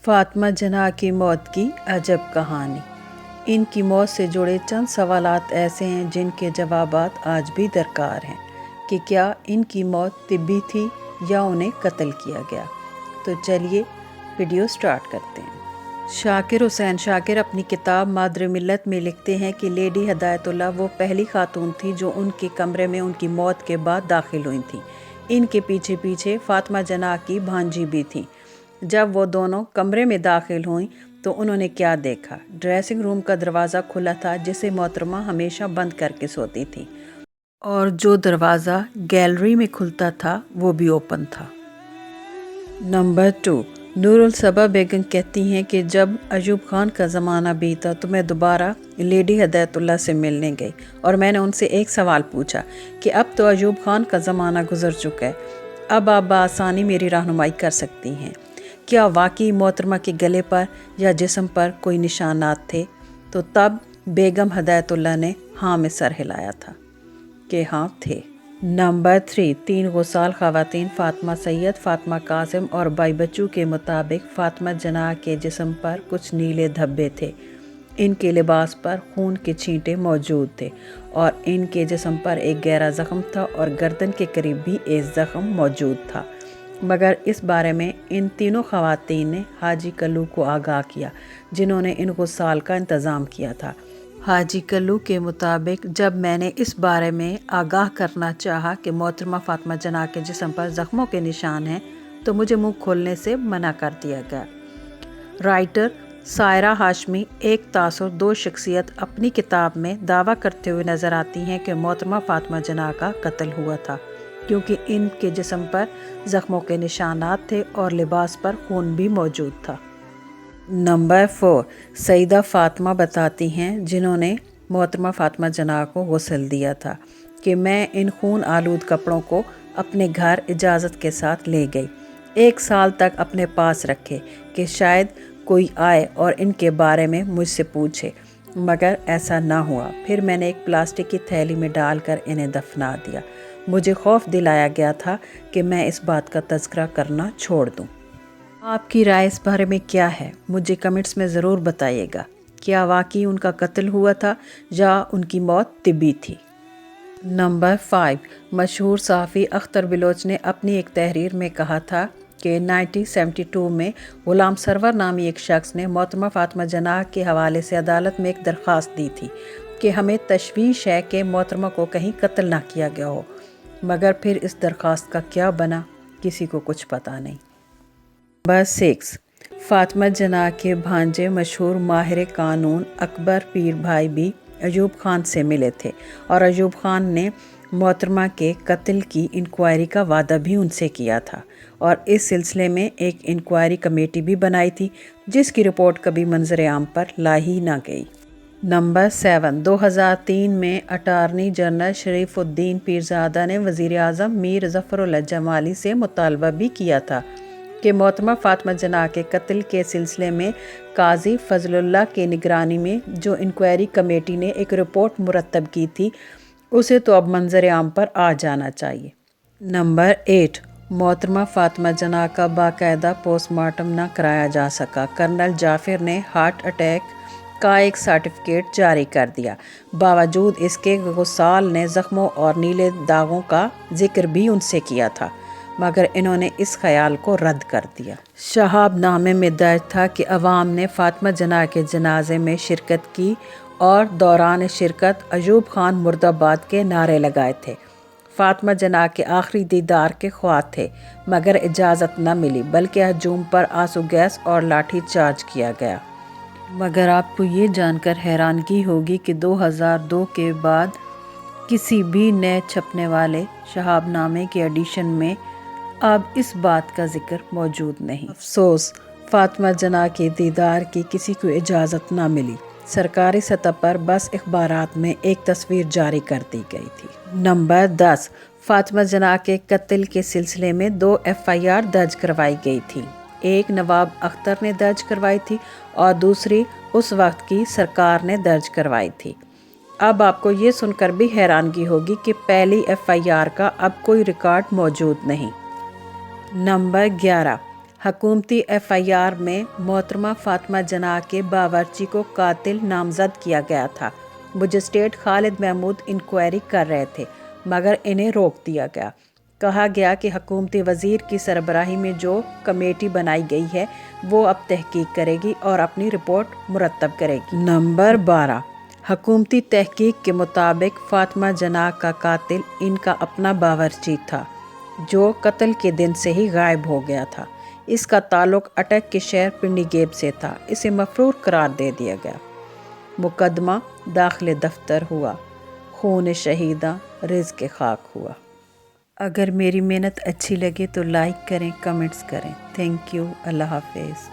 फातिमा जनाह की मौत की अजब कहानी। इनकी मौत से जुड़े चंद सवालात ऐसे हैं जिनके जवाबात आज भी दरकार हैं कि क्या इनकी मौत तिब्बी थी या उन्हें कत्ल किया गया। तो चलिए वीडियो स्टार्ट करते हैं। शाकिर हुसैन शाकिर अपनी किताब मादर मिल्लत में लिखते हैं कि लेडी हिदायतुल्लाह वो पहली खातून थी जो उनके कमरे में उनकी मौत के बाद दाखिल हुई थी। इनके पीछे पीछे फातिमा जनाह की भांजी भी थी। जब वो दोनों कमरे में दाखिल हुई तो उन्होंने क्या देखा। ड्रेसिंग रूम का दरवाज़ा खुला था जिसे मोहतरमा हमेशा बंद करके सोती थी, और जो दरवाज़ा गैलरी में खुलता था वो भी ओपन था। नंबर 2, नूरुल सबा बेगम कहती हैं कि जब अयूब खान का ज़माना बीता तो मैं दोबारा लेडी हिदायतुल्लाह से मिलने गई और मैंने उनसे एक सवाल पूछा कि अब तो अयूब खान का ज़माना गुजर चुका है, अब आप बआसानी मेरी रहनुमाई कर सकती हैं। क्या वाकई मोहतरमा के गले पर या जिस्म पर कोई निशानात थे? तो तब बेगम हिदायतुल्लाह ने हाँ में सर हिलाया था कि हाँ थे। नंबर 3, 3 गुसाल ख़वातीन फातिमा सैयद, फातिमा कासिम और बाई बच्चू के मुताबिक फातिमा जनाह के जिस्म पर कुछ नीले धब्बे थे। इनके लिबास पर खून के छींटे मौजूद थे और इनके जिस्म पर एक गहरा ज़ख्म था और गर्दन के करीब भी एक ज़ख्म मौजूद था। मगर इस बारे में इन तीनों ख़वातीन ने हाजी कल्लू को आगाह किया जिन्होंने इन गुसाल का इंतज़ाम किया था। हाजी कल्लू के मुताबिक जब मैंने इस बारे में आगाह करना चाहा कि मोहतरमा फातिमा जनाह के जिस्म पर ज़ख्मों के निशान हैं तो मुझे मुंह खोलने से मना कर दिया गया। राइटर सायरा हाशमी एक तासुर दो शख्सियत अपनी किताब में दावा करते हुए नज़र आती हैं कि मोहतरमा फातिमा जनाह का कत्ल हुआ था क्योंकि इनके जिस्म पर ज़ख्मों के निशानात थे और लिबास पर खून भी मौजूद था। नंबर 4, सईदा फातिमा बताती हैं जिन्होंने मोहतरमा फातिमा जनाह को गुस्ल दिया था कि मैं इन खून आलूद कपड़ों को अपने घर इजाज़त के साथ ले गई, 1 साल तक अपने पास रखे कि शायद कोई आए और इनके बारे में मुझसे पूछे, मगर ऐसा ना हुआ। फिर मैंने एक प्लास्टिक की थैली में डालकर इन्हें दफना दिया। मुझे खौफ दिलाया गया था कि मैं इस बात का तज़किरा करना छोड़ दूं। आपकी राय इस बारे में क्या है? मुझे कमेंट्स में ज़रूर बताइएगा। क्या वाकई उनका कत्ल हुआ था या उनकी मौत तिब्बी थी? नंबर 5, मशहूर सहाफ़ी अख्तर बलोच ने अपनी एक तहरीर में कहा था कि 1972 में ग़ुलाम सरवर नामी एक शख्स ने मोहतरमा फातिमा जनाह के हवाले से अदालत में एक दरख्वास्त दी थी कि हमें तशवीश है कि मोहतरमा को कहीं कत्ल ना किया गया हो, मगर फिर इस दरख्वास्त का क्या बना किसी को कुछ पता नहीं। नंबर 6, फातिमा जनाह के भांजे मशहूर माहिर कानून अकबर पीर भाई भी अयूब खान से मिले थे और अयूब खान ने मोहतरमा के कत्ल की इंक्वायरी का वादा भी उनसे किया था और इस सिलसिले में एक इंक्वायरी कमेटी भी बनाई थी जिसकी रिपोर्ट कभी मंजर आम पर लाई ही ना गई। नंबर 7, 2003 में अटारनी जनरल शरीफुद्दीन पीरजादा ने वज़ीर आज़म मीर ज़फ़रुल्लाह जमाली से मुतालबा भी किया था कि मोहतरमा फातिमा जनाह के कत्ल के सिलसिले में काजी फजलुल्लाह के निगरानी में जो इंक्वायरी कमेटी ने एक रिपोर्ट मुरतब की थी उसे तो अब मंजर आम पर आ जाना चाहिए। नंबर 8, मोहतरमा फातिमा जनाह का बाकायदा पोस्टमार्टम न कराया जा सका। कर्नल जाफिर ने हार्ट अटैक का एक सर्टिफिकेट जारी कर दिया। बावजूद इसके गुसाल ने ज़ख्मों और नीले दागों का जिक्र भी उनसे किया था, मगर इन्होंने इस ख्याल को रद्द कर दिया। शहाब नामे में दर्ज था कि अवाम ने फातिमा जनाह के जनाजे में शिरकत की और दौरान शिरकत अयूब खान मुर्दाबाद के नारे लगाए थे। फातिमा जनाह के आखिरी दीदार के ख्वाह थे, मगर इजाज़त न मिली बल्कि हजूम पर आंसू गैस और लाठी चार्ज किया गया। मगर आपको ये जानकर हैरानगी होगी कि 2002 के बाद किसी भी नए छपने वाले शहाबनामे के एडिशन में अब इस बात का जिक्र मौजूद नहीं। अफसोस, फातिमा जनाह के दीदार की किसी को इजाज़त ना मिली। सरकारी सतह पर बस अखबारात में एक तस्वीर जारी कर दी गई थी। नंबर 10, फातिमा जनाह के कत्ल के सिलसिले में 2 FIR दर्ज करवाई गई थी। एक नवाब अख्तर ने दर्ज करवाई थी और दूसरी उस वक्त की सरकार ने दर्ज करवाई थी। अब आपको ये सुनकर भी हैरानगी होगी कि पहली FIR का अब कोई रिकॉर्ड मौजूद नहीं। नंबर 11, حکومتی FIR میں محترمہ فاطمہ جناح کے باورچی کو قاتل نامزد کیا گیا تھا۔ مجسٹریٹ خالد محمود انکوائری کر رہے تھے مگر انہیں روک دیا گیا۔ کہا گیا کہ حکومتی وزیر کی سربراہی میں جو کمیٹی بنائی گئی ہے وہ اب تحقیق کرے گی اور اپنی رپورٹ مرتب کرے گی۔ نمبر 12، حکومتی تحقیق کے مطابق فاطمہ جناح کا قاتل ان کا اپنا باورچی تھا جو قتل کے دن سے ہی غائب ہو گیا تھا۔ اس کا تعلق اٹک کے شہر پنڈی گیب سے تھا۔ اسے مفرور قرار دے دیا گیا۔ مقدمہ داخل دفتر ہوا، خون شہیداں رزق خاک ہوا۔ اگر میری محنت اچھی لگے تو لائک کریں، کمنٹس کریں۔ تھینک یو، اللہ حافظ۔